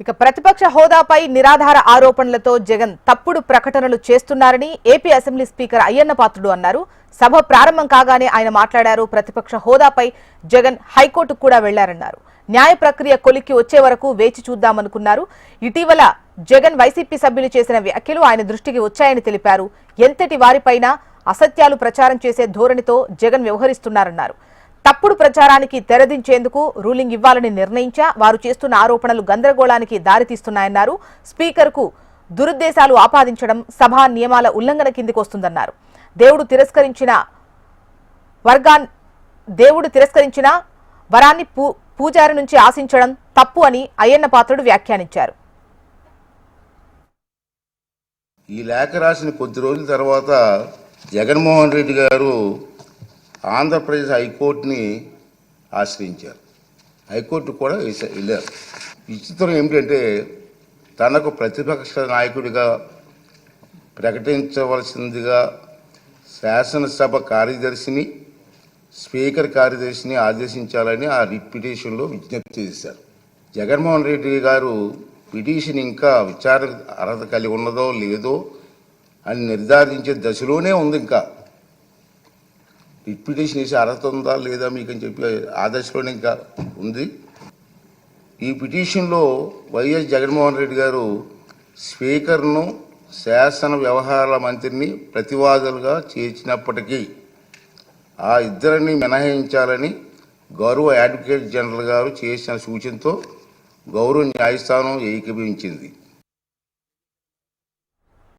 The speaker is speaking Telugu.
ఇక ప్రతిపక్ష హోదాపై నిరాధార ఆరోపణలతో జగన్ తప్పుడు ప్రకటనలు చేస్తున్నారని AP assembly speaker Ayyanna Patrudu అన్నారు. సభ ప్రారంభం కాగానే ఆయన మాట్లాడారు. ప్రతిపక్ష హోదాపై జగన్ హైకోర్టుకు కూడా వెళ్లారన్నారు. న్యాయ ప్రక్రియ కొలిక్కి వచ్చే వరకు వేచి చూద్దామనుకున్నారు. ఇటీవల జగన్ వైసీపీ సభ్యులు చేసిన వ్యాఖ్యలు ఆయన దృష్టికి వచ్చాయని తెలిపారు. ఎంతటి వారిపైనా అసత్యాలు ప్రచారం చేసే ధోరణితో జగన్ వ్యవహరిస్తున్నారన్నారు. తప్పుడు ప్రచారానికి తెరదించేందుకు రూలింగ్ ఇవ్వాలని నిర్ణయించా. వారు చేస్తున్న ఆరోపణలు గందరగోళానికి దారితీస్తున్నాయన్నారు. స్పీకర్కు దురుద్దేశాలు ఆపాదించడం సభా నియమాల ఉల్లంఘన కిందికి వస్తుందన్నారు. దేవుడు తిరస్కరించిన వరాన్ని పూజారి నుంచి ఆశించడం తప్పు అని అయ్యన్న పాత్రుడు వ్యాఖ్యానించారు. ఈ లేఖ రాసిన కొద్ది రోజుల తర్వాత జగన్మోహన్ రెడ్డి గారు ఆంధ్రప్రదేశ్ హైకోర్టుని ఆశ్రయించారు. హైకోర్టు కూడా వెళ్ళారు. విచిత్రం ఏమిటంటే తనకు ప్రతిపక్ష నాయకుడిగా ప్రకటించవలసిందిగా శాసనసభ కార్యదర్శిని స్పీకర్ కార్యదర్శిని ఆదేశించాలని ఆ రిట్ పిటిషన్లో విజ్ఞప్తి చేశారు. జగన్మోహన్ రెడ్డి గారు పిటిషన్ ఇంకా విచారణ అర్హత కలిగి ఉన్నదో లేదో అని నిర్ధారించే దశలోనే ఉంది. ఇంకా రిట్ పిటిషన్ వేసి అర్హత ఉందా లేదా మీకు అని చెప్పి ఆ దశలోనే ఇంకా ఉంది. ఈ పిటిషన్లో వైఎస్ జగన్మోహన్ రెడ్డి గారు స్పీకర్ను శాసన వ్యవహారాల మంత్రిని ప్రతివాదులుగా చేర్చినప్పటికీ ఆ ఇద్దరిని మినహాయించాలని గౌరవ అడ్వకేట్ జనరల్ గారు చేసిన సూచనతో గౌరవ న్యాయస్థానం ఏకీభవించింది.